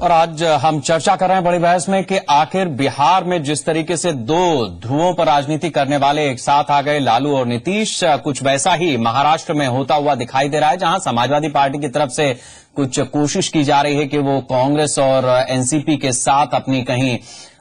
और आज हम चर्चा कर रहे हैं बड़ी बहस में कि आखिर बिहार में जिस तरीके से दो ध्रुवों पर राजनीति करने वाले एक साथ आ गए, लालू और नीतीश, कुछ वैसा ही महाराष्ट्र में होता हुआ दिखाई दे रहा है, जहां समाजवादी पार्टी की तरफ से कुछ कोशिश की जा रही है कि वो कांग्रेस और एनसीपी के साथ अपनी कहीं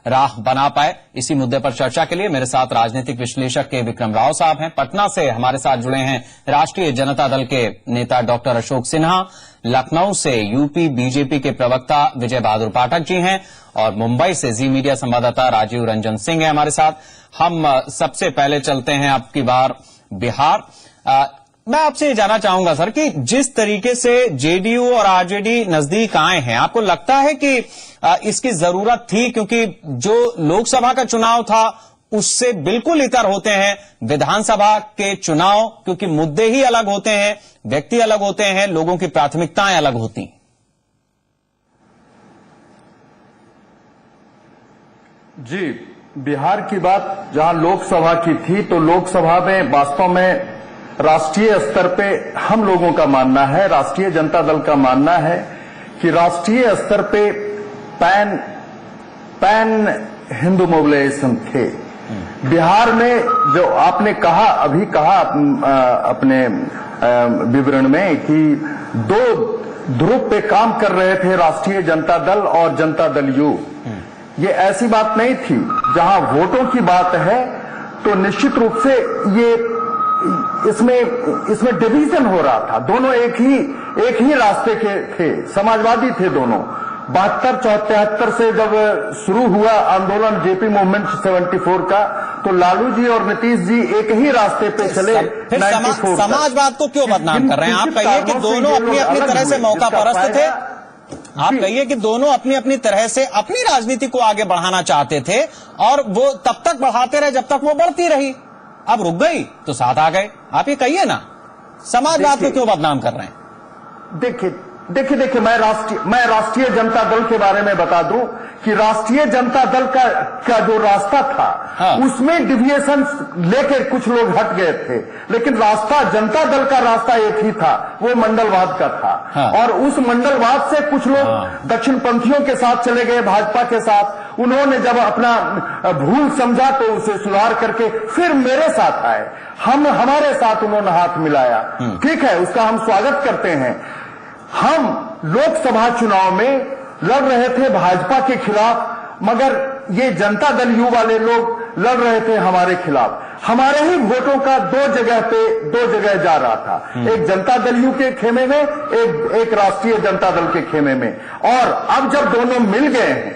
राह बना पाए। इसी मुद्दे पर चर्चा के लिए मेरे साथ राजनीतिक विश्लेषक के विक्रम राव साहब हैं। पटना से हमारे साथ जुड़े हैं राष्ट्रीय जनता दल के नेता डॉक्टर अशोक सिन्हा। लखनऊ से यूपी बीजेपी के प्रवक्ता विजय बहादुर पाठक जी हैं और मुंबई से जी मीडिया संवाददाता राजीव रंजन सिंह हैं हमारे साथ। हम सबसे पहले चलते हैं अब की बार बिहार। मैं आपसे ये जानना चाहूंगा सर कि जिस तरीके से जेडीयू और आरजेडी नजदीक आए हैं, आपको लगता है कि इसकी जरूरत थी? क्योंकि जो लोकसभा का चुनाव था उससे बिल्कुल इतर होते हैं विधानसभा के चुनाव, क्योंकि मुद्दे ही अलग होते हैं, व्यक्ति अलग होते हैं, लोगों की प्राथमिकताएं अलग होती हैं। जी, बिहार की बात जहां लोकसभा की थी, तो लोकसभा में वास्तव में राष्ट्रीय स्तर पे हम लोगों का मानना है, राष्ट्रीय जनता दल का मानना है कि राष्ट्रीय स्तर पे पैन हिंदू मोबिलाइजेशन थे। बिहार में जो आपने कहा, अभी कहा अपने विवरण में कि दो ध्रुव पे काम कर रहे थे राष्ट्रीय जनता दल और जनता दल यू। ये ऐसी बात नहीं थी। जहां वोटों की बात है तो निश्चित रूप से ये इसमें डिवीजन हो रहा था। दोनों एक ही रास्ते के थे, समाजवादी थे दोनों। 72-73 से जब शुरू हुआ आंदोलन जेपी मूवमेंट 74 का, तो लालू जी और नीतीश जी एक ही रास्ते पे चले। फिर समाजवाद को क्यों बदनाम कर रहे हैं? आप कहिए कि दोनों अपनी अपनी तरह से मौका परस्त थे। आप कहिए कि दोनों अपनी अपनी तरह से अपनी राजनीति को आगे बढ़ाना चाहते थे और वो तब तक बढ़ाते रहे जब तक वो बढ़ती रही। अब रुक गई तो साथ आ गए। आप ये कहिए ना, समाजवाद को क्यों बदनाम कर रहे हैं? देखिए, मैं राष्ट्रीय जनता दल के बारे में बता दूं कि राष्ट्रीय जनता दल का जो रास्ता था, हाँ, उसमें डिविएशन लेकर कुछ लोग हट गए थे, लेकिन रास्ता जनता दल का रास्ता एक ही था, वो मंडलवाद का था। हाँ, और उस मंडलवाद से कुछ लोग, हाँ, दक्षिणपंथियों के साथ चले गए, भाजपा के साथ। उन्होंने जब अपना भूल समझा तो उसे सुधार करके फिर मेरे साथ आए, हमारे साथ उन्होंने हाथ मिलाया। ठीक है, उसका हम स्वागत करते हैं। हम लोकसभा चुनाव में लड़ रहे थे भाजपा के खिलाफ, मगर ये जनता दल यू वाले लोग लड़ रहे थे हमारे खिलाफ। हमारे ही वोटों का दो जगह जा रहा था, एक जनता दल यू के खेमे में, एक राष्ट्रीय जनता दल के खेमे में। और अब जब दोनों मिल गए हैं,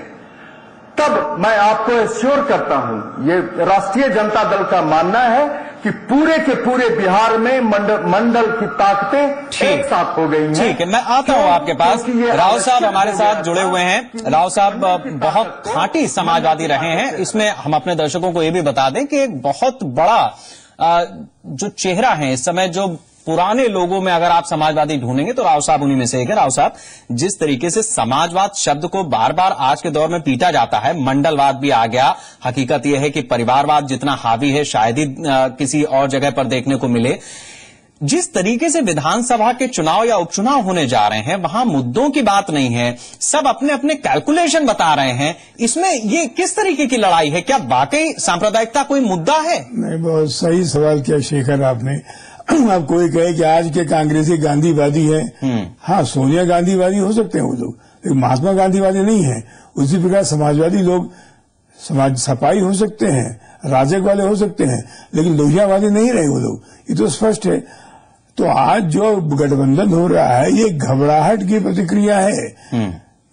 तब मैं आपको एश्योर करता हूं, ये राष्ट्रीय जनता दल का मानना है कि पूरे के पूरे बिहार में मंडल की ताकतें एक साथ हो गई हैं। ठीक है, मैं आता हूं आपके पास। राव साहब हमारे साथ जुड़े हुए हैं। राव साहब बहुत खांटी समाजवादी रहे हैं। इसमें हम अपने दर्शकों को ये भी बता दें कि एक बहुत बड़ा जो चेहरा है इस समय, जो पुराने लोगों में अगर आप समाजवादी ढूंढेंगे तो राव साहब उन्हीं में से एक है। राव साहब, जिस तरीके से समाजवाद शब्द को बार बार आज के दौर में पीटा जाता है, मंडलवाद भी आ गया। हकीकत यह है कि परिवारवाद जितना हावी है शायद ही किसी और जगह पर देखने को मिले। जिस तरीके से विधानसभा के चुनाव या उपचुनाव होने जा रहे हैं, वहां मुद्दों की बात नहीं है, सब अपने अपने कैलकुलेशन बता रहे हैं। इसमें ये किस तरीके की लड़ाई है? क्या वाकई सांप्रदायिकता कोई मुद्दा है? नहीं, बहुत सही सवाल किया शेखर आपने। अब कोई कहे कि आज के कांग्रेसी गांधीवादी है, हाँ, सोनिया गांधीवादी हो सकते हैं वो लोग, लेकिन महात्मा गांधीवादी नहीं है। उसी प्रकार समाजवादी लोग सपाई हो सकते हैं, राजग वाले हो सकते हैं, लेकिन लोहियावादी नहीं रहे वो लोग, ये तो स्पष्ट है। तो आज जो गठबंधन हो रहा है, ये घबराहट की प्रतिक्रिया है।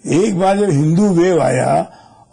एक बार जब हिंदू वेव आया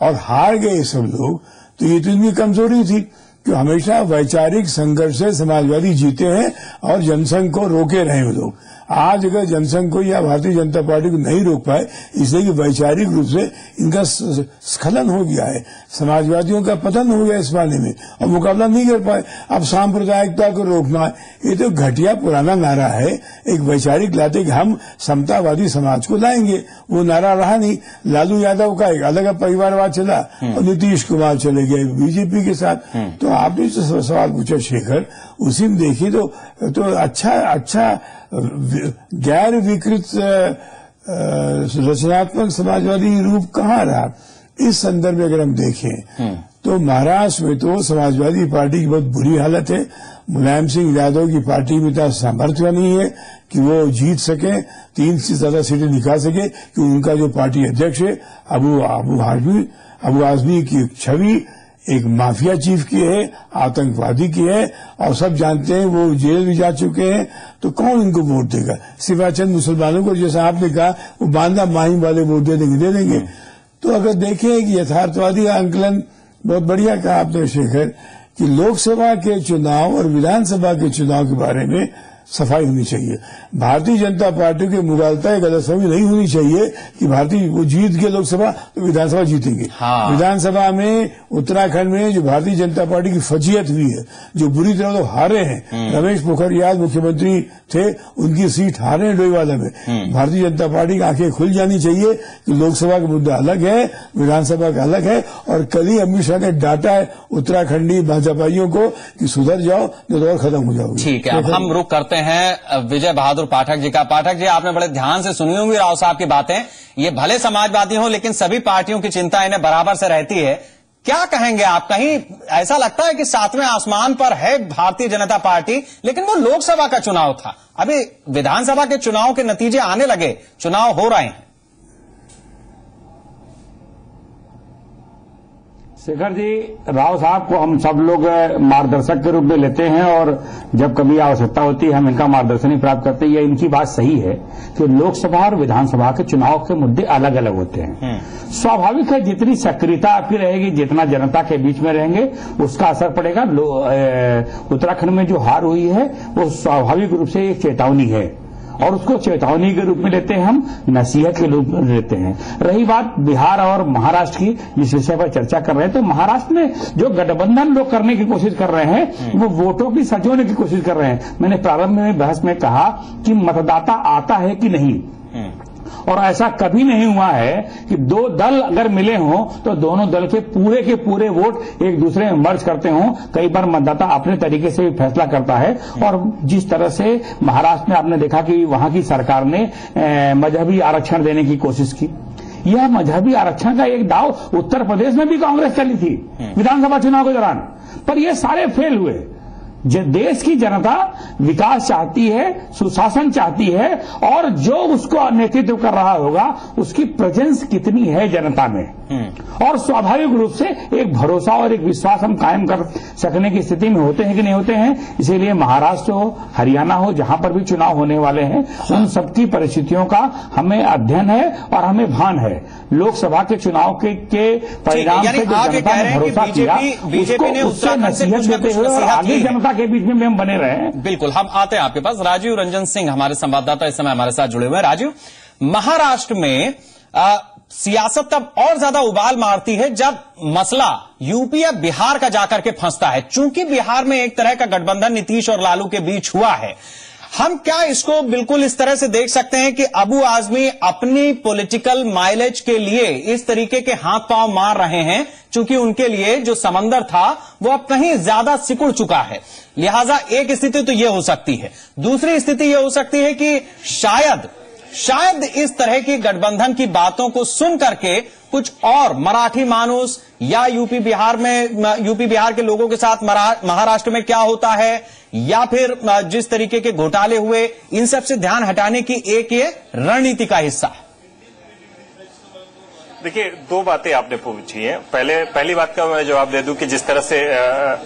और हार गए सब लोग, तो ये तो इनकी कमजोरी थी कि हमेशा वैचारिक संघर्ष से समाजवादी जीते हैं और जनसंघ को रोके रहे वो लोग। आज अगर जनसंघ को या भारतीय जनता पार्टी को नहीं रोक पाए, इसलिए कि वैचारिक रूप से इनका स्खलन हो गया है, समाजवादियों का पतन हो गया इस माने में, और मुकाबला नहीं कर पाए। अब सांप्रदायिकता को रोकना, ये तो घटिया पुराना नारा है। एक वैचारिक लाते कि हम समतावादी समाज को लाएंगे, वो नारा रहा नहीं। लालू यादव का एक अलग परिवारवाद चला और नीतीश कुमार चले गए बीजेपी के साथ। तो आपने जो सवाल पूछा शेखर, उसी में देखिए तो अच्छा गैर विकृत रचनात्मक समाजवादी रूप कहाँ रहा। इस संदर्भ में अगर हम देखें तो महाराष्ट्र में तो समाजवादी पार्टी की बहुत बुरी हालत है। मुलायम सिंह यादव की पार्टी में इतना सामर्थ्य नहीं है कि वो जीत सके, 3 से ज्यादा सीटें निकाल सके, कि उनका जो पार्टी अध्यक्ष है अबू आजमी की छवि एक माफिया चीफ की है, आतंकवादी की है, और सब जानते हैं वो जेल भी जा चुके हैं। तो कौन इनको वोट देगा? सिवा चंद मुसलमानों को, जैसा आपने कहा, वो बांदा माहिम वाले वोट दे देंगे। तो अगर देखें कि यथार्थवादी आंकलन, बहुत बढ़िया कहा आपने शेखर, कि लोकसभा के चुनाव और विधानसभा के चुनाव के बारे में सफाई होनी चाहिए। भारतीय जनता पार्टी के मुगालता गलतफहमी नहीं होनी चाहिए कि वो जीत गए लोकसभा तो विधानसभा जीतेंगे। हाँ। विधानसभा में उत्तराखंड में जो भारतीय जनता पार्टी की फजीयत हुई है, जो बुरी तरह तो हारे हैं, रमेश पोखरियाल मुख्यमंत्री थे, उनकी सीट हारे हैं डोईवाला में। भारतीय जनता पार्टी की आंखें खुल जानी चाहिए कि लोकसभा का मुद्दा अलग है, विधानसभा का अलग है। और कल ही अमित शाह ने डांटा है उत्तराखंडी भाजपाइयों को कि सुधर जाओ, नहीं तो और खत्म हो जाओगे। ठीक है, अब हम रुक करते हैं विजय बहादुर पाठक जी का। पाठक जी, आपने बड़े ध्यान से सुनी होंगी राव साहब की बातें। ये भले समाजवादी हो, लेकिन सभी पार्टियों की चिंता इन्हें बराबर से रहती है। क्या कहेंगे आप? कहीं ऐसा लगता है कि 7वें आसमान पर है भारतीय जनता पार्टी, लेकिन वो लोकसभा का चुनाव था, अभी विधानसभा के चुनाव के नतीजे आने लगे, चुनाव हो रहे हैं। शेखर जी, राव साहब को हम सब लोग मार्गदर्शक के रूप में लेते हैं, और जब कभी आवश्यकता होती है हम इनका मार्गदर्शन ही प्राप्त करते हैं। इनकी बात सही है कि लोकसभा और विधानसभा के चुनाव के मुद्दे अलग अलग होते हैं। स्वाभाविक है, जितनी सक्रियता आपकी रहेगी, जितना जनता के बीच में रहेंगे, उसका असर पड़ेगा। उत्तराखंड में जो हार हुई है वो स्वाभाविक रूप से एक चेतावनी है, और उसको चेतावनी के रूप में लेते हैं, हम नसीहत के रूप में लेते हैं। रही बात बिहार और महाराष्ट्र की, जिस विषय पर चर्चा कर रहे हैं, तो महाराष्ट्र में जो गठबंधन लोग करने की कोशिश कर रहे हैं, वो वोटों की सजोने की कोशिश कर रहे हैं। मैंने प्रारंभ में बहस में कहा कि मतदाता आता है कि नहीं, और ऐसा कभी नहीं हुआ है कि 2 दल अगर मिले हों तो दोनों दल के पूरे वोट एक दूसरे में मर्ज करते हों। कई बार मतदाता अपने तरीके से भी फैसला करता है, और जिस तरह से महाराष्ट्र में आपने देखा कि वहां की सरकार ने मजहबी आरक्षण देने की कोशिश की। यह मजहबी आरक्षण का एक दाव उत्तर प्रदेश में भी कांग्रेस चली थी विधानसभा चुनाव के दौरान, पर ये सारे फेल हुए। देश की जनता विकास चाहती है, सुशासन चाहती है, और जो उसको नेतृत्व कर रहा होगा उसकी प्रेजेंस कितनी है जनता में, और स्वाभाविक रूप से एक भरोसा और एक विश्वास हम कायम कर सकने की स्थिति में होते हैं कि नहीं होते हैं। इसीलिए महाराष्ट्र हो, हरियाणा हो, जहां पर भी चुनाव होने वाले हैं, उन सबकी परिस्थितियों का हमें अध्ययन है और हमें भान है। लोकसभा के चुनाव के परिणाम से जो जनता ने भरोसा किया, उससे नसीहत देते हुए और आगे जनता के बीच में हम बने रहे। बिल्कुल, हम आते हैं आपके पास। राजीव रंजन सिंह हमारे संवाददाता इस समय हमारे साथ जुड़े हुए हैं। राजीव, महाराष्ट्र में सियासत तब और ज्यादा उबाल मारती है जब मसला यूपी या बिहार का जाकर के फंसता है। चूंकि बिहार में एक तरह का गठबंधन नीतीश और लालू के बीच हुआ है, हम क्या इसको बिल्कुल इस तरह से देख सकते हैं कि अबू आजमी अपनी पॉलिटिकल माइलेज के लिए इस तरीके के हाथ पांव मार रहे हैं, चूंकि उनके लिए जो समंदर था वो अब कहीं ज्यादा सिकुड़ चुका है। लिहाजा एक स्थिति तो यह हो सकती है। दूसरी स्थिति यह हो सकती है कि शायद इस तरह की गठबंधन की बातों को सुन करके कुछ और मराठी मानुस या यूपी बिहार के लोगों के साथ महाराष्ट्र में क्या होता है, या फिर जिस तरीके के घोटाले हुए, इन सब से ध्यान हटाने की एक ये रणनीति का हिस्सा है। देखिए, 2 बातें आपने पूछी हैं। पहली बात का मैं जवाब दे दूं कि जिस तरह से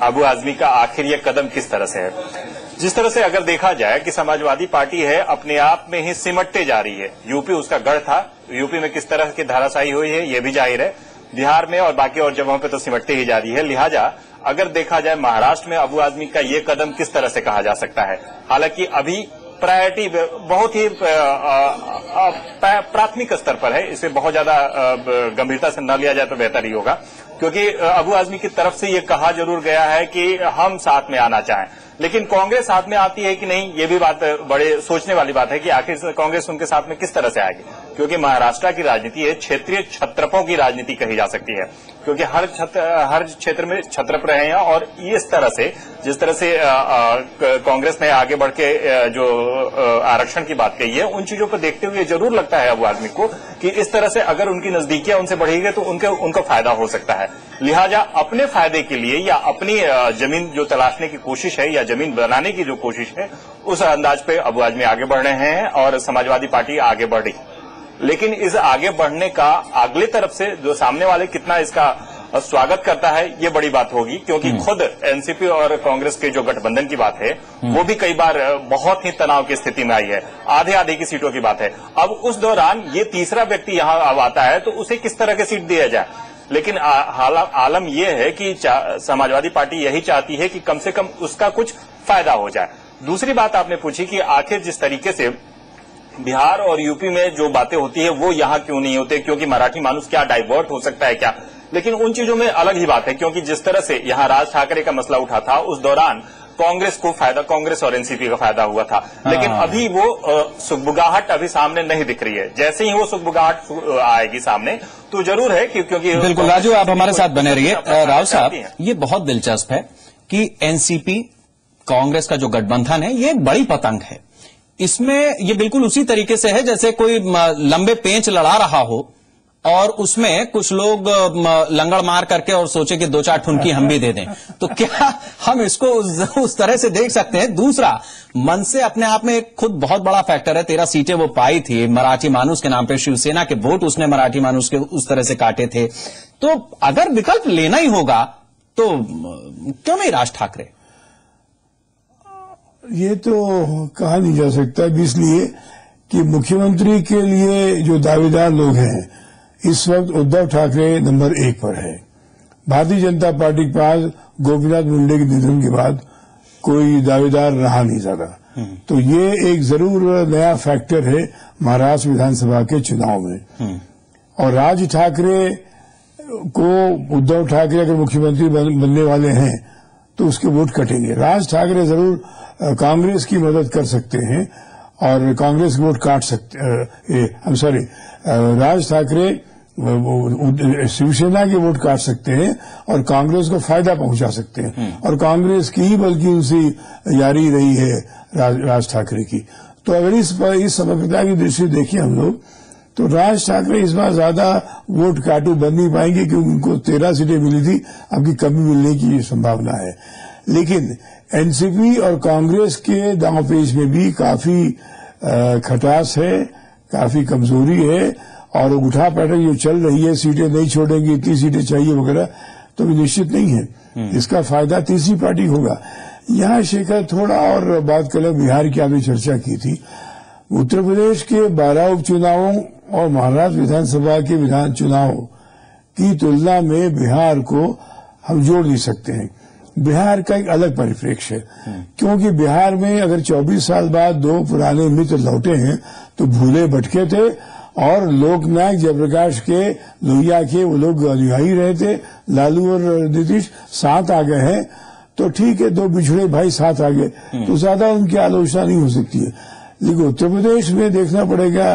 अबू आजमी का आखिर ये कदम किस तरह से है। जिस तरह से अगर देखा जाए कि समाजवादी पार्टी है अपने आप में ही सिमटते जा रही है। यूपी उसका गढ़ था, यूपी में किस तरह की धाराशाही हुई है ये भी जाहिर है, बिहार में और बाकी और जगहों पे तो सिमटते ही जा रही है। लिहाजा अगर देखा जाए महाराष्ट्र में अबू आजमी का ये कदम किस तरह से कहा जा सकता है, हालांकि अभी प्रायोरिटी बहुत ही प्राथमिक स्तर पर है, इसे बहुत ज्यादा गंभीरता से न लिया जाए तो बेहतर ही होगा, क्योंकि अबू आजमी की तरफ से ये कहा जरूर गया है कि हम साथ में आना चाहें, लेकिन कांग्रेस साथ में आती है कि नहीं, ये भी बात बड़े सोचने वाली बात है कि आखिर कांग्रेस उनके साथ में किस तरह से आएगी, क्योंकि महाराष्ट्र की राजनीति है क्षेत्रीय छत्रपों की राजनीति कही जा सकती है। क्योंकि हर क्षेत्र में छत्रप रहे हैं और इस तरह से जिस तरह से कांग्रेस ने आगे बढ़ के जो आरक्षण की बात कही है, उन चीजों पर देखते हुए जरूर लगता है आबू आजमी को कि इस तरह से अगर उनकी नजदीकियां उनसे बढ़ेगी तो उनको फायदा हो सकता है। लिहाजा अपने फायदे के लिए या अपनी जमीन जो तलाशने की कोशिश है या जमीन बनाने की जो कोशिश है, उस अंदाज पे आबू आजमी आगे बढ़ रहे हैं और समाजवादी पार्टी आगे बढ़ रही। लेकिन इस आगे बढ़ने का अगले तरफ से जो सामने वाले कितना इसका स्वागत करता है, ये बड़ी बात होगी, क्योंकि खुद एनसीपी और कांग्रेस के जो गठबंधन की बात है वो भी कई बार बहुत ही तनाव की स्थिति में आई है, आधे आधे की सीटों की बात है। अब उस दौरान ये तीसरा व्यक्ति यहां अब आता है तो उसे किस तरह की सीट दिया जाए। लेकिन आलम यह है कि समाजवादी पार्टी यही चाहती है कि कम से कम उसका कुछ फायदा हो जाए। दूसरी बात आपने पूछी कि आखिर जिस तरीके से बिहार और यूपी में जो बातें होती है वो यहां क्यों नहीं होते, क्योंकि मराठी मानुस क्या डाइवर्ट हो सकता है क्या। लेकिन उन चीजों में अलग ही बात है, क्योंकि जिस तरह से यहां राज ठाकरे का मसला उठा था उस दौरान कांग्रेस को फायदा, कांग्रेस और एनसीपी का फायदा हुआ था। लेकिन अभी वो सुगबुगाहट अभी सामने नहीं दिख रही है। जैसे ही वो सुगबुगाहट आएगी सामने तो जरूर है क्योंकि बिल्कुल राजू, आप हमारे साथ बने रहिए। राव साहब, ये बहुत दिलचस्प है कि एनसीपी कांग्रेस का जो गठबंधन है ये एक बड़ी पतंग है। इसमें ये बिल्कुल उसी तरीके से है जैसे कोई लंबे पेंच लड़ा रहा हो और उसमें कुछ लोग लंगड़ मार करके और सोचे कि दो चार ठुनकी हम भी दे दें। तो क्या हम इसको उस तरह से देख सकते हैं? दूसरा, मन से अपने आप में एक खुद बहुत बड़ा फैक्टर है। 13 सीटें वो पाई थी मराठी मानुस के नाम पे, शिवसेना के वोट उसने मराठी मानुस के उस तरह से काटे थे। तो अगर विकल्प लेना ही होगा तो क्यों नहीं राज ठाकरे? ये तो कहा नहीं जा सकता, इसलिए कि मुख्यमंत्री के लिए जो दावेदार लोग हैं इस वक्त उद्धव ठाकरे नंबर 1 पर है। भारतीय जनता पार्टी के पास गोपीनाथ मुंडे के निधन के बाद कोई दावेदार रहा नहीं ज्यादा। तो ये एक जरूर नया फैक्टर है महाराष्ट्र विधानसभा के चुनाव में। और राज ठाकरे को, उद्धव ठाकरे अगर मुख्यमंत्री बनने वाले हैं तो उसके वोट कटेंगे। राज ठाकरे जरूर कांग्रेस की मदद कर सकते हैं और कांग्रेस के वोट काट सकते, राज ठाकरे शिवसेना के वोट काट सकते हैं और कांग्रेस को फायदा पहुंचा सकते हैं। और कांग्रेस की ही बल्कि उनसे यारी रही है राज ठाकरे की। तो अगर इस समग्रता की दृष्टि देखिए हम लोग, तो राज ठाकरे इस बार ज्यादा वोट काटू बन नहीं पाएंगे क्योंकि उनको 13 सीटें मिली थी, अब की कमी मिलने की संभावना है। लेकिन एनसीपी और कांग्रेस के दांवपेच में भी काफी खटास है, काफी कमजोरी है और उठा पैठक जो चल रही है, सीटें नहीं छोड़ेंगे, इतनी सीटें चाहिए वगैरह, तो भी निश्चित नहीं है। इसका फायदा तीसरी पार्टी होगा। यहां शेखर थोड़ा और बात करें, बिहार की आपने चर्चा की थी। उत्तर प्रदेश के 12 उपचुनावों और महाराष्ट्र विधानसभा के विधान चुनाव की तुलना में बिहार को हम जोड़ नहीं सकते हैं। बिहार का एक अलग परिप्रेक्ष्य है, क्योंकि बिहार में अगर 24 साल बाद 2 पुराने मित्र लौटे हैं तो भूले भटके थे और लोकनायक जयप्रकाश के लोहिया के वो लोग अनुयायी रहे थे। लालू और नीतीश साथ आ गए हैं तो ठीक है, 2 बिछड़े भाई साथ आ गए तो ज्यादा उनकी आलोचना नहीं हो सकती है। लेकिन उत्तर प्रदेश में देखना पड़ेगा,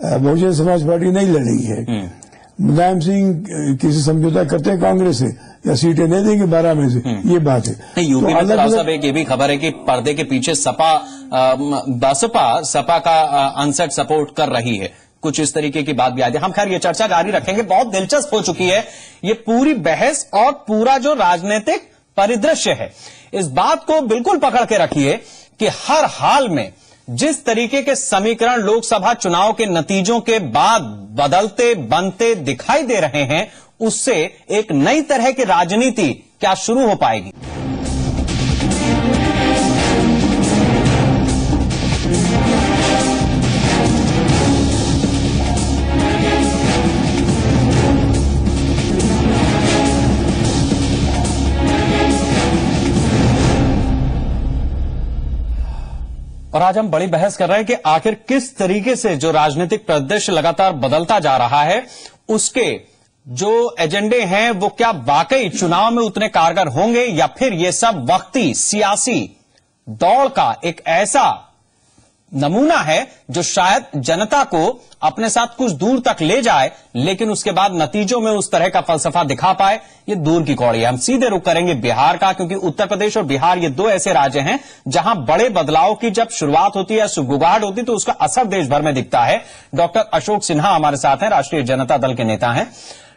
बहुजन समाज पार्टी नहीं लड़ेगी है। मुलायम सिंह किसी समझौता करते हैं कांग्रेस से या सीटें नहीं देंगे 12 में से, ये बात है। यूपी में तो साहब एक ये भी खबर है कि पर्दे के पीछे सपा का अनसेट सपोर्ट कर रही है, कुछ इस तरीके की बात भी आई है। हम खैर ये चर्चा जारी रखेंगे। बहुत दिलचस्प हो चुकी है ये पूरी बहस और पूरा जो राजनीतिक परिदृश्य है। इस बात को बिल्कुल पकड़ के रखिए कि हर हाल में जिस तरीके के समीकरण लोकसभा चुनाव के नतीजों के बाद बदलते बनते दिखाई दे रहे हैं, उससे एक नई तरह की राजनीति क्या शुरू हो पाएगी। और आज हम बड़ी बहस कर रहे हैं कि आखिर किस तरीके से जो राजनीतिक परिदृश्य लगातार बदलता जा रहा है, उसके जो एजेंडे हैं वो क्या वाकई चुनाव में उतने कारगर होंगे या फिर ये सब वक्ती सियासी दौड़ का एक ऐसा नमूना है जो शायद जनता को अपने साथ कुछ दूर तक ले जाए, लेकिन उसके बाद नतीजों में उस तरह का फलसफा दिखा पाए, ये दूर की कौड़ी है। हम सीधे रुख करेंगे बिहार का, क्योंकि उत्तर प्रदेश और बिहार ये दो ऐसे राज्य हैं जहां बड़े बदलाव की जब शुरुआत होती है, सुगबुगाहट होती है, तो उसका असर देश भर में दिखता है। डॉक्टर अशोक सिन्हा हमारे साथ हैं, राष्ट्रीय जनता दल के नेता हैं।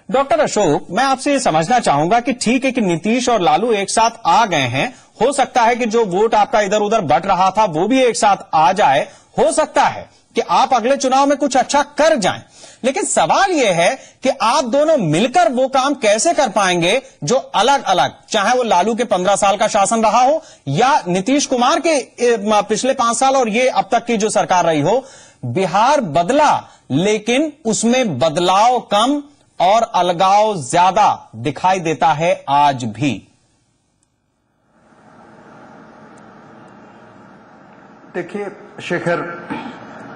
डॉक्टर अशोक, मैं आपसे ये समझना चाहूंगा कि ठीक है कि नीतीश और लालू एक साथ आ गए हैं, हो सकता है कि जो वोट आपका इधर उधर बट रहा था वो भी एक साथ आ जाए, हो सकता है कि आप अगले चुनाव में कुछ अच्छा कर जाएं, लेकिन सवाल यह है कि आप दोनों मिलकर वो काम कैसे कर पाएंगे जो अलग अलग, चाहे वो लालू के 15 साल का शासन रहा हो या नीतीश कुमार के पिछले 5 साल और ये अब तक की जो सरकार रही हो। बिहार बदला, लेकिन उसमें बदलाव कम और अलगाव ज्यादा दिखाई देता है आज भी। देखिए शेखर,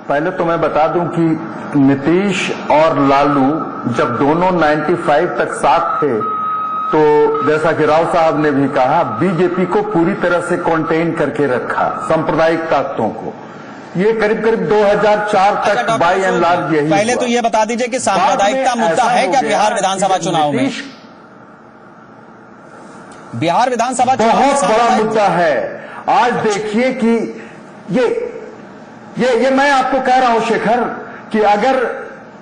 पहले तो मैं बता दूं कि नीतीश और लालू जब दोनों 95 तक साथ थे, तो जैसा कि राव साहब ने भी कहा, बीजेपी को पूरी तरह से कंटेन करके रखा, सांप्रदायिक ताकतों को। ये करीब करीब 2004 तक बाय एंड लार्ज यही। पहले तो ये बता दीजिए कि सांप्रदायिकता मुद्दा है क्या बिहार विधानसभा चुनाव में? बिहार विधानसभा चुनाव बहुत बड़ा मुद्दा है। आज देखिए कि ये मैं आपको कह रहा हूं शेखर कि अगर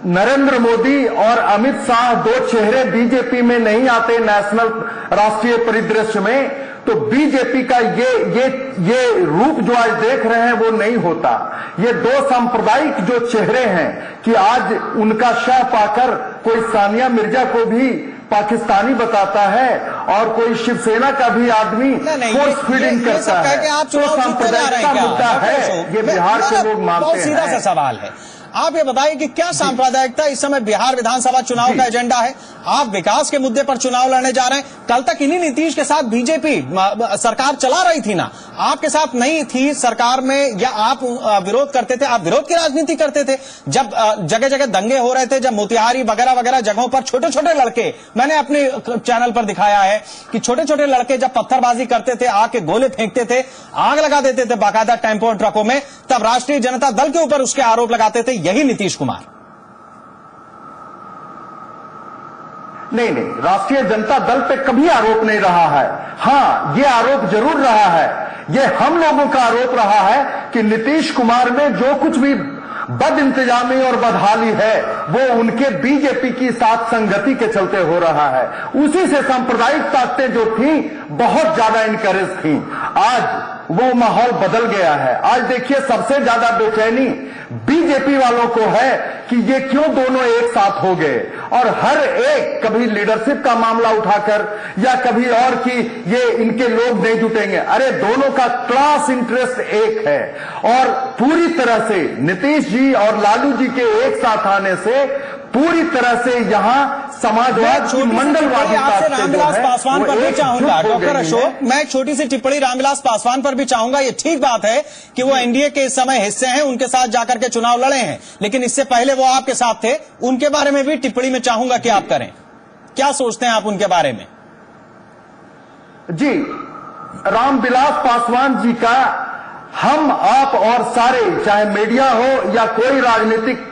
नरेंद्र मोदी और अमित शाह दो चेहरे बीजेपी में नहीं आते नेशनल राष्ट्रीय परिदृश्य में, तो बीजेपी का ये रूप जो आज देख रहे हैं वो नहीं होता। ये दो सांप्रदायिक जो चेहरे हैं कि आज उनका शह पाकर कोई सानिया मिर्जा को भी पाकिस्तानी बताता है और कोई शिवसेना का भी आदमी फोर्स फीडिंग करता है, तो सांप्रदायिकता मुद्दा है। ये बिहार के लोग मानते हैं। सीधा सा सवाल है, आप ये बताइए कि क्या सांप्रदायिकता इस समय बिहार विधानसभा चुनाव का एजेंडा है? आप विकास के मुद्दे पर चुनाव लड़ने जा रहे हैं। कल तक इन्हीं नीतीश के साथ बीजेपी सरकार चला रही थी ना, आपके साथ नहीं थी सरकार में, या आप विरोध करते थे? आप विरोध की राजनीति करते थे जब जगह जगह दंगे हो रहे थे, जब मोतिहारी वगैरह वगैरह जगहों पर छोटे छोटे लड़के, मैंने अपने चैनल पर दिखाया है कि छोटे छोटे लड़के जब पत्थरबाजी करते थे, आके गोले फेंकते थे, आग लगा देते थे बाकायदा टेम्पो और ट्रकों में, तब राष्ट्रीय जनता दल के ऊपर उसके आरोप लगाते थे यही नीतीश कुमार। नहीं, राष्ट्रीय जनता दल पे कभी आरोप नहीं रहा है। हां, ये आरोप जरूर रहा है, ये हम लोगों का आरोप रहा है कि नीतीश कुमार में जो कुछ भी बद इंतजामी और बदहाली है वो उनके बीजेपी की साथ संगति के चलते हो रहा है। उसी से सांप्रदायिक ताकतें जो थी बहुत ज्यादा इनकरेज थी। आज वो माहौल बदल गया है। आज देखिए, सबसे ज्यादा बेचैनी बीजेपी वालों को है कि ये क्यों दोनों एक साथ हो गए, और हर एक कभी लीडरशिप का मामला उठाकर या कभी और कि ये इनके लोग नहीं जुटेंगे। अरे दोनों का क्लास इंटरेस्ट एक है, और पूरी तरह से नीतीश जी और लालू जी के एक साथ आने से पूरी तरह से यहाँ समाजवाद की मंडलवादी रामविलास पासवान पर भी चाहूंगा। डॉक्टर अशोक, मैं एक छोटी सी टिप्पणी रामविलास पासवान पर भी चाहूंगा। ये ठीक बात है कि वो एनडीए के इस समय हिस्से हैं, उनके साथ जाकर के चुनाव लड़े हैं, लेकिन इससे पहले वो आपके साथ थे। उनके बारे में भी टिप्पणी में चाहूंगा कि आप करें, क्या सोचते हैं आप उनके बारे में? जी, रामविलास पासवान जी का हम आप और सारे, चाहे मीडिया हो या कोई राजनीतिक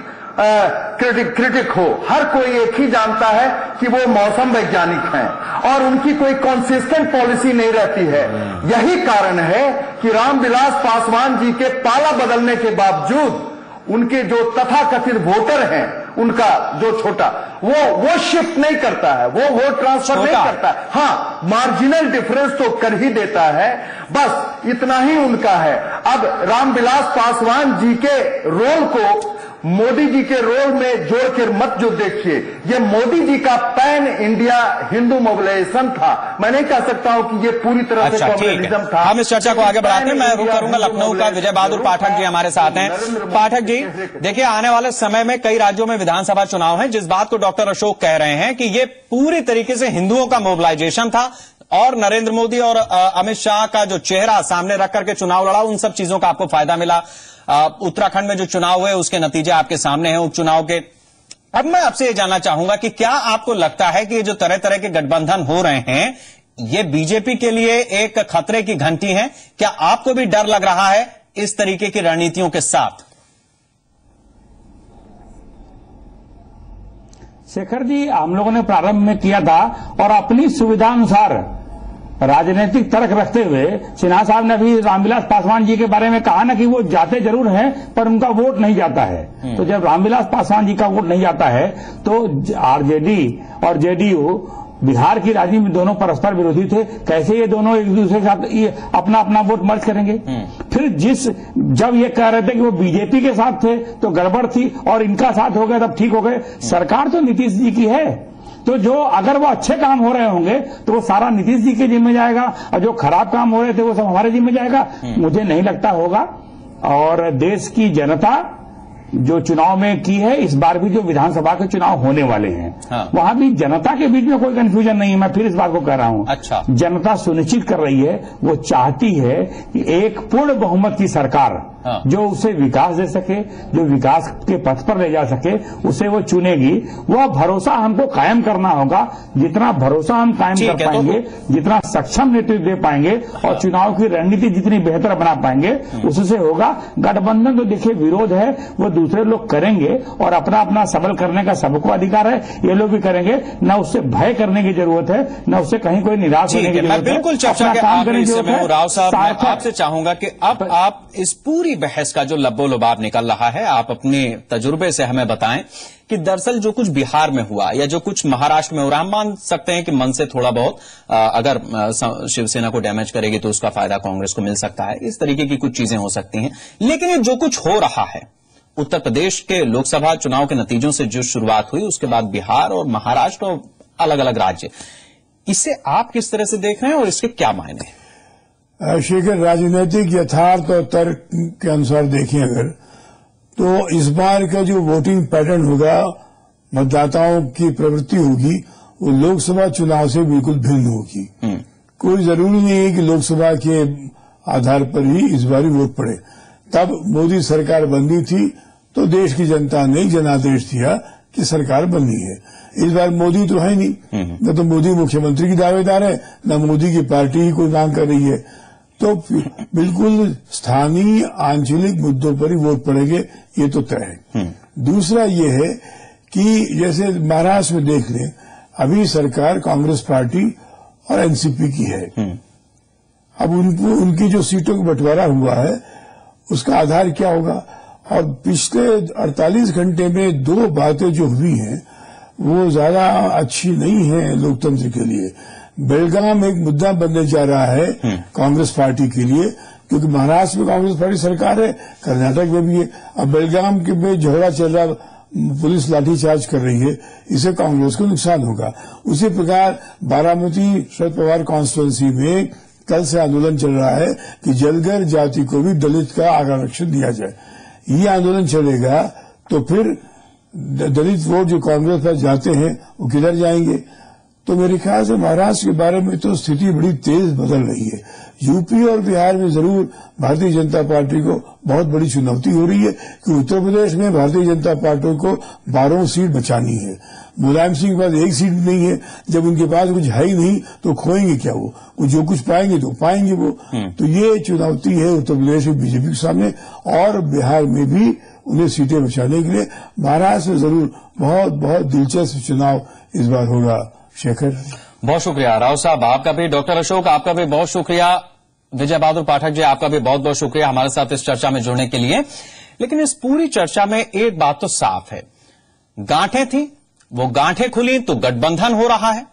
क्रिटिक हो, हर कोई एक ही जानता है कि वो मौसम वैज्ञानिक हैं और उनकी कोई कंसिस्टेंट पॉलिसी नहीं रहती है। यही कारण है कि रामविलास पासवान जी के पाला बदलने के बावजूद उनके जो तथाकथित वोटर हैं, उनका जो छोटा वो शिफ्ट नहीं करता है, वो वोट ट्रांसफर नहीं करता है। हाँ, मार्जिनल डिफरेंस तो कर ही देता है, बस इतना ही उनका है। अब रामविलास पासवान जी के रोल को मोदी जी के रोल में जोड़ कर मत जो देखिए, ये मोदी जी का पैन इंडिया हिंदू मोबिलाइजेशन था। मैं नहीं कह सकता हूं कि ये पूरी तरह से कम्युनिज्म था। हम इस चर्चा को आगे बढ़ाते हैं। मैं रुक करूंगा लखनऊ का विजय बहादुर पाठक जी हमारे साथ हैं। पाठक जी, देखिए, आने वाले समय में कई राज्यों में विधानसभा चुनाव है। जिस बात को डॉक्टर अशोक कह रहे हैं कि ये पूरी तरीके से हिंदुओं का मोबिलाइजेशन था और नरेंद्र मोदी और अमित शाह का जो चेहरा सामने रख करके चुनाव लड़ा, उन सब चीजों का आपको फायदा मिला। उत्तराखंड में जो चुनाव हुए उसके नतीजे आपके सामने हैं उपचुनाव के। अब मैं आपसे ये जानना चाहूंगा कि क्या आपको लगता है कि ये जो तरह तरह के गठबंधन हो रहे हैं ये बीजेपी के लिए एक खतरे की घंटी है? क्या आपको भी डर लग रहा है इस तरीके की रणनीतियों के साथ? शेखर जी, हम लोगों ने प्रारंभ में किया था और अपनी सुविधा अनुसार राजनीतिक तर्क रखते हुए सिन्हा साहब ने अभी रामविलास पासवान जी के बारे में कहा ना कि वो जाते जरूर हैं पर उनका वोट नहीं जाता है। तो जब रामविलास पासवान जी का वोट नहीं जाता है तो आरजेडी और जेडीयू बिहार की राजनीति में दोनों परस्पर विरोधी थे। कैसे ये दोनों एक दूसरे के साथ ये अपना अपना वोट मर्ज करेंगे? फिर जब ये कह रहे थे कि वो बीजेपी के साथ थे तो गड़बड़ थी और इनका साथ हो गया तब ठीक हो गए। सरकार तो नीतीश जी की है, तो जो अगर वो अच्छे काम हो रहे होंगे तो वो सारा नीतीश जी के जिम्मे जाएगा और जो खराब काम हो रहे थे वो सब हमारे जिम्मे जाएगा। मुझे नहीं लगता होगा। और देश की जनता जो चुनाव में की है, इस बार भी जो विधानसभा के चुनाव होने वाले हैं वहां भी जनता के बीच में कोई कंफ्यूजन नहीं है। मैं फिर इस बात को कह रहा हूं, अच्छा, जनता सुनिश्चित कर रही है, वो चाहती है कि एक पूर्ण बहुमत की सरकार जो उसे विकास दे सके, जो विकास के पथ पर ले जा सके, उसे वो चुनेगी। वह भरोसा हमको कायम करना होगा। जितना भरोसा हम कायम कर पाएंगे, जितना सक्षम नेतृत्व दे पाएंगे और चुनाव की रणनीति जितनी बेहतर बना पाएंगे उससे होगा। गठबंधन तो देखिए विरोध है, वो दूसरे लोग करेंगे और अपना अपना सबल करने का सबको अधिकार है, ये लोग भी करेंगे। न उससे भय करने की जरूरत है, न उससे कहीं कोई निराश होने की जरूरत है। बिल्कुल चर्चा के आखिरी समय में राव साहब, मैं आपसे चाहूंगा कि अब आप इस पूरी बहस का जो लब्बो-लुबाब निकल रहा है, आप अपने तजुर्बे से हमें बताएं कि दरअसल जो कुछ बिहार में हुआ या जो कुछ महाराष्ट्र में हो रहा, हम मान सकते हैं कि मन से थोड़ा बहुत अगर शिवसेना को डैमेज करेगी तो उसका फायदा कांग्रेस को मिल सकता है, इस तरीके की कुछ चीजें हो सकती हैं। लेकिन ये जो कुछ हो रहा है, उत्तर प्रदेश के लोकसभा चुनाव के नतीजों से जो शुरुआत हुई, उसके बाद बिहार और महाराष्ट्र और अलग अलग राज्य, इसे आप किस तरह से देख रहे हैं और इसके क्या मायने हैं? शेखर, राजनीतिक यथार्थ और तर्क के अनुसार देखें अगर, तो इस बार का जो वोटिंग पैटर्न होगा, मतदाताओं की प्रवृत्ति होगी, वो लोकसभा चुनाव से बिल्कुल भिन्न होगी। कोई जरूरी नहीं है कि लोकसभा के आधार पर ही इस बार वोट पड़े। तब मोदी सरकार बननी थी तो देश की जनता ने जनादेश दिया कि सरकार बननी है। इस बार मोदी तो है नहीं, न तो मोदी मुख्यमंत्री की दावेदार है, न मोदी की पार्टी ही कोई मांग कर रही है। तो बिल्कुल स्थानीय आंचलिक मुद्दों पर ही वोट पड़ेंगे, ये तो तय है। दूसरा ये है कि जैसे महाराष्ट्र में देख लें, अभी सरकार कांग्रेस पार्टी और एनसीपी की है। अब उनकी जो सीटों का बंटवारा हुआ है उसका आधार क्या होगा? और पिछले 48 घंटे में दो बातें जो हुई हैं वो ज्यादा अच्छी नहीं है लोकतंत्र के लिए। बेलगाम एक मुद्दा बनने जा रहा है कांग्रेस पार्टी के लिए, क्योंकि महाराष्ट्र में कांग्रेस पार्टी सरकार है, कर्नाटक में भी है। अब बेलगाम के में झगड़ा चल रहा, पुलिस लाठीचार्ज कर रही है, इससे कांग्रेस को नुकसान होगा। उसी प्रकार बारामती शरद पवार कॉन्स्टिट्यूंसी में कल से आंदोलन चल रहा है कि जलगर जाति को भी दलित का आरक्षण दिया जाए। ये आंदोलन चलेगा तो फिर दलित वोट जो कांग्रेस पर जाते हैं वो किधर जाएंगे? तो मेरे ख्याल से महाराष्ट्र के बारे में तो स्थिति बड़ी तेज बदल रही है। यूपी और बिहार में जरूर भारतीय जनता पार्टी को बहुत बड़ी चुनौती हो रही है कि उत्तर प्रदेश में भारतीय जनता पार्टी को 12 सीट बचानी है। मुलायम सिंह के पास एक सीट भी नहीं है। जब उनके पास कुछ है ही नहीं तो खोएंगे क्या? वो जो कुछ पाएंगे तो पाएंगे वो। तो ये चुनौती है उत्तर प्रदेश में बीजेपी के सामने, और बिहार में भी उन्हें सीटें बचाने के लिए। महाराष्ट्र में जरूर बहुत बहुत दिलचस्प चुनाव इस बार होगा। शेखर, बहुत शुक्रिया राव साहब, आपका भी। डॉक्टर अशोक, आपका भी बहुत शुक्रिया। विजय बहादुर पाठक जी, आपका भी बहुत बहुत शुक्रिया हमारे साथ इस चर्चा में जुड़ने के लिए। लेकिन इस पूरी चर्चा में एक बात तो साफ है, गांठें थी, वो गांठें खुली तो गठबंधन हो रहा है।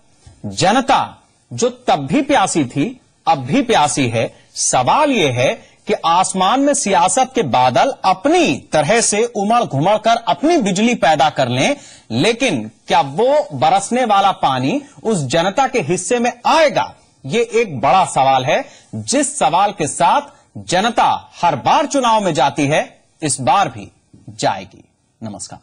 जनता जो तब भी प्यासी थी अब भी प्यासी है। सवाल यह है कि आसमान में सियासत के बादल अपनी तरह से उमड़ घुमड़ कर अपनी बिजली पैदा कर लें, लेकिन क्या वो बरसने वाला पानी उस जनता के हिस्से में आएगा? ये एक बड़ा सवाल है, जिस सवाल के साथ जनता हर बार चुनाव में जाती है, इस बार भी जाएगी। नमस्कार।